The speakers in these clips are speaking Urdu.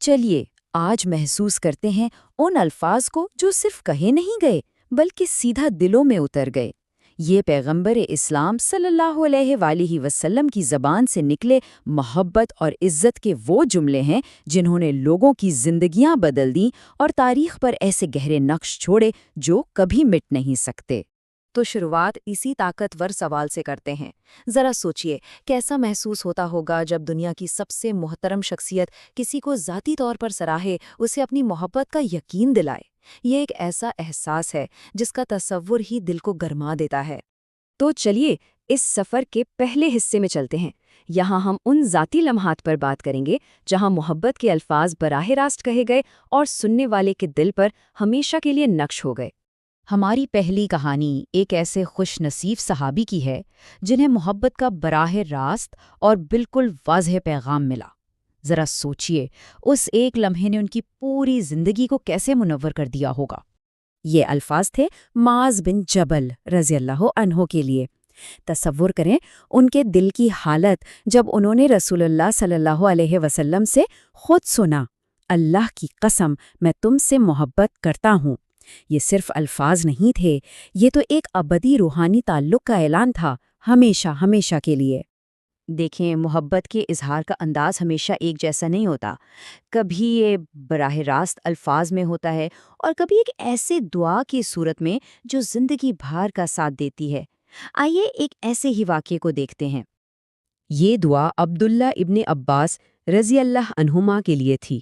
چلیے آج محسوس کرتے ہیں ان الفاظ کو جو صرف کہے نہیں گئے بلکہ سیدھا دلوں میں اتر گئے۔ یہ پیغمبر اسلام صلی اللہ علیہ وآلہ وسلم کی زبان سے نکلے محبت اور عزت کے وہ جملے ہیں جنہوں نے لوگوں کی زندگیاں بدل دیں اور تاریخ پر ایسے گہرے نقش چھوڑے جو کبھی مٹ نہیں سکتے۔ تو شروعات اسی طاقتور سوال سے کرتے ہیں۔ ذرا سوچئے کیسا محسوس ہوتا ہوگا جب دنیا کی سب سے محترم شخصیت کسی کو ذاتی طور پر سراہے، اسے اپنی محبت کا یقین دلائے۔ یہ ایک ایسا احساس ہے جس کا تصور ہی دل کو گرما دیتا ہے۔ تو چلیے اس سفر کے پہلے حصے میں چلتے ہیں۔ یہاں ہم ان ذاتی لمحات پر بات کریں گے جہاں محبت کے الفاظ براہ راست کہے گئے اور سننے والے کے دل پر ہمیشہ کے لیے نقش ہو گئے۔ ہماری پہلی کہانی ایک ایسے خوش نصیب صحابی کی ہے جنہیں محبت کا براہ راست اور بالکل واضح پیغام ملا۔ ذرا سوچئے اس ایک لمحے نے ان کی پوری زندگی کو کیسے منور کر دیا ہوگا۔ یہ الفاظ تھے معاذ بن جبل رضی اللہ عنہ کے لیے۔ تصور کریں ان کے دل کی حالت جب انہوں نے رسول اللہ صلی اللہ علیہ وسلم سے خود سنا، اللہ کی قسم میں تم سے محبت کرتا ہوں۔ یہ صرف الفاظ نہیں تھے، یہ تو ایک ابدی روحانی تعلق کا اعلان تھا، ہمیشہ ہمیشہ کے لیے۔ دیکھیں محبت کے اظہار کا انداز ہمیشہ ایک جیسا نہیں ہوتا۔ کبھی یہ براہ راست الفاظ میں ہوتا ہے اور کبھی ایک ایسے دعا کی صورت میں جو زندگی بھر کا ساتھ دیتی ہے۔ آئیے ایک ایسے ہی واقعے کو دیکھتے ہیں۔ یہ دعا عبداللہ ابن عباس رضی اللہ عنہما کے لیے تھی۔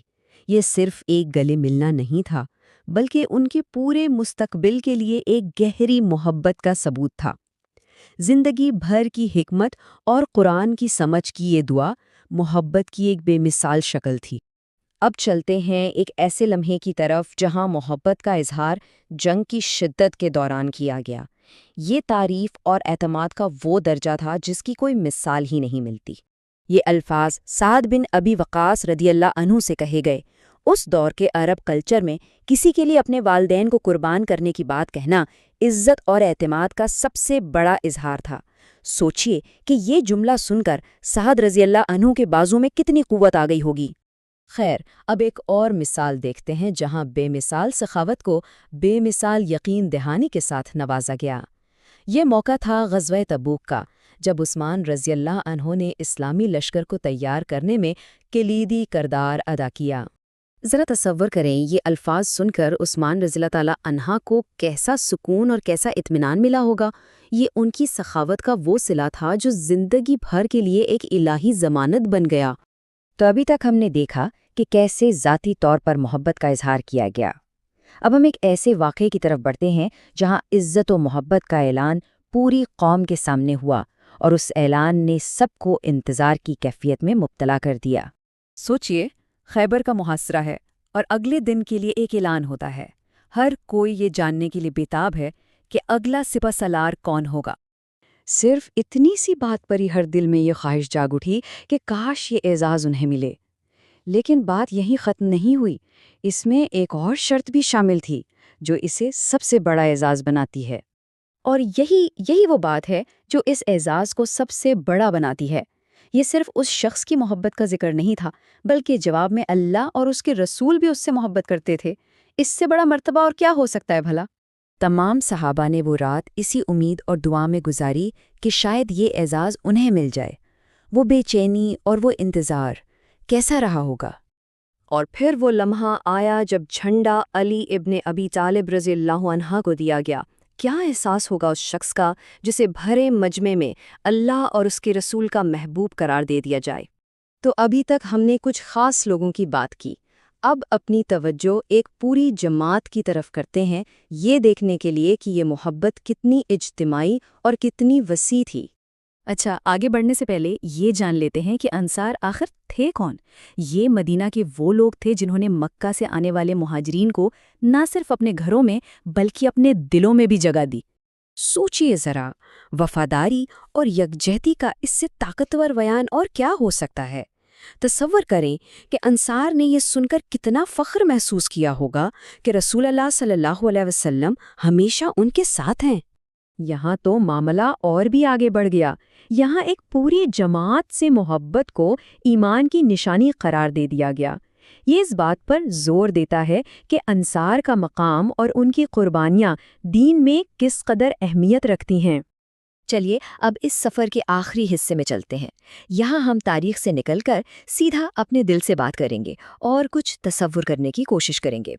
یہ صرف ایک گلے ملنا نہیں تھا بلکہ ان کے پورے مستقبل کے لیے ایک گہری محبت کا ثبوت تھا۔ زندگی بھر کی حکمت اور قرآن کی سمجھ کی یہ دعا محبت کی ایک بے مثال شکل تھی۔ اب چلتے ہیں ایک ایسے لمحے کی طرف جہاں محبت کا اظہار جنگ کی شدت کے دوران کیا گیا۔ یہ تعریف اور اعتماد کا وہ درجہ تھا جس کی کوئی مثال ہی نہیں ملتی۔ یہ الفاظ سعد بن ابی وقاص رضی اللہ عنہ سے کہے گئے۔ اس دور کے عرب کلچر میں کسی کے لیے اپنے والدین کو قربان کرنے کی بات کہنا عزت اور اعتماد کا سب سے بڑا اظہار تھا۔ سوچئے کہ یہ جملہ سن کر سعد رضی اللہ عنہ کے بازو میں کتنی قوت آ گئی ہوگی۔ خیر، اب ایک اور مثال دیکھتے ہیں جہاں بے مثال سخاوت کو بے مثال یقین دہانی کے ساتھ نوازا گیا۔ یہ موقع تھا غزوہ تبوک کا، جب عثمان رضی اللہ عنہ نے اسلامی لشکر کو تیار کرنے میں کلیدی کردار ادا کیا۔ ذرا تصور کریں یہ الفاظ سن کر عثمان رضی اللہ تعالیٰ عنہ کو کیسا سکون اور کیسا اطمینان ملا ہوگا۔ یہ ان کی سخاوت کا وہ صلہ تھا جو زندگی بھر کے لیے ایک الہی ضمانت بن گیا۔ تو ابھی تک ہم نے دیکھا کہ کیسے ذاتی طور پر محبت کا اظہار کیا گیا۔ اب ہم ایک ایسے واقعے کی طرف بڑھتے ہیں جہاں عزت و محبت کا اعلان پوری قوم کے سامنے ہوا اور اس اعلان نے سب کو انتظار کی کیفیت میں مبتلا کر دیا۔ سوچئے خیبر کا محاصرہ ہے اور اگلے دن کے لیے ایک اعلان ہوتا ہے۔ ہر کوئی یہ جاننے کے لیے بےتاب ہے کہ اگلا سپہ سالار کون ہوگا۔ صرف اتنی سی بات پر ہی ہر دل میں یہ خواہش جاگ اٹھی کہ کاش یہ اعزاز انہیں ملے۔ لیکن بات یہیں ختم نہیں ہوئی، اس میں ایک اور شرط بھی شامل تھی جو اسے سب سے بڑا اعزاز بناتی ہے۔ اور یہی وہ بات ہے جو اس اعزاز کو سب سے بڑا بناتی ہے۔ یہ صرف اس شخص کی محبت کا ذکر نہیں تھا بلکہ جواب میں اللہ اور اس کے رسول بھی اس سے محبت کرتے تھے۔ اس سے بڑا مرتبہ اور کیا ہو سکتا ہے بھلا؟ تمام صحابہ نے وہ رات اسی امید اور دعا میں گزاری کہ شاید یہ اعزاز انہیں مل جائے۔ وہ بے چینی اور وہ انتظار کیسا رہا ہوگا؟ اور پھر وہ لمحہ آیا جب جھنڈا علی ابن ابی طالب رضی اللہ عنہ کو دیا گیا۔ کیا احساس ہوگا اس شخص کا جسے بھرے مجمع میں اللہ اور اس کے رسول کا محبوب قرار دے دیا جائے۔ تو ابھی تک ہم نے کچھ خاص لوگوں کی بات کی، اب اپنی توجہ ایک پوری جماعت کی طرف کرتے ہیں، یہ دیکھنے کے لیے کہ یہ محبت کتنی اجتماعی اور کتنی وسیع تھی۔ اچھا، آگے بڑھنے سے پہلے یہ جان لیتے ہیں کہ انصار آخر تھے کون؟ یہ مدینہ کے وہ لوگ تھے جنہوں نے مکہ سے آنے والے مہاجرین کو نہ صرف اپنے گھروں میں بلکہ اپنے دلوں میں بھی جگہ دی۔ سوچئے ذرا، وفاداری اور یکجہتی کا اس سے طاقتور بیان اور کیا ہو سکتا ہے؟ تصور کریں کہ انصار نے یہ سن کر کتنا فخر محسوس کیا ہوگا کہ رسول اللہ صلی اللہ علیہ وسلم ہمیشہ ان کے ساتھ ہیں۔ یہاں تو معاملہ اور بھی آگے بڑھ گیا۔ یہاں ایک پوری جماعت سے محبت کو ایمان کی نشانی قرار دے دیا گیا۔ یہ اس بات پر زور دیتا ہے کہ انصار کا مقام اور ان کی قربانیاں دین میں کس قدر اہمیت رکھتی ہیں۔ چلیے اب اس سفر کے آخری حصے میں چلتے ہیں۔ یہاں ہم تاریخ سے نکل کر سیدھا اپنے دل سے بات کریں گے اور کچھ تصور کرنے کی کوشش کریں گے۔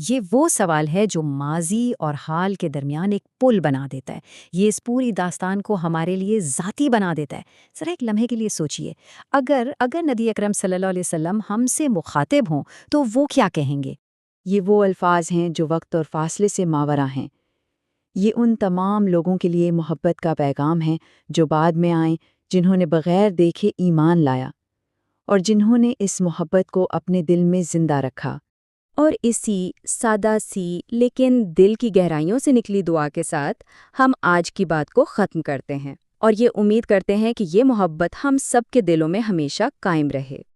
یہ وہ سوال ہے جو ماضی اور حال کے درمیان ایک پل بنا دیتا ہے۔ یہ اس پوری داستان کو ہمارے لیے ذاتی بنا دیتا ہے۔ ذرا ایک لمحے کے لیے سوچئے، اگر نبی اکرم صلی اللہ علیہ وسلم ہم سے مخاطب ہوں تو وہ کیا کہیں گے؟ یہ وہ الفاظ ہیں جو وقت اور فاصلے سے ماورا ہیں۔ یہ ان تمام لوگوں کے لیے محبت کا پیغام ہے جو بعد میں آئیں، جنہوں نے بغیر دیکھے ایمان لایا اور جنہوں نے اس محبت کو اپنے دل میں زندہ رکھا۔ اور اسی سادہ سی لیکن دل کی گہرائیوں سے نکلی دعا کے ساتھ ہم آج کی بات کو ختم کرتے ہیں، اور یہ امید کرتے ہیں کہ یہ محبت ہم سب کے دلوں میں ہمیشہ قائم رہے۔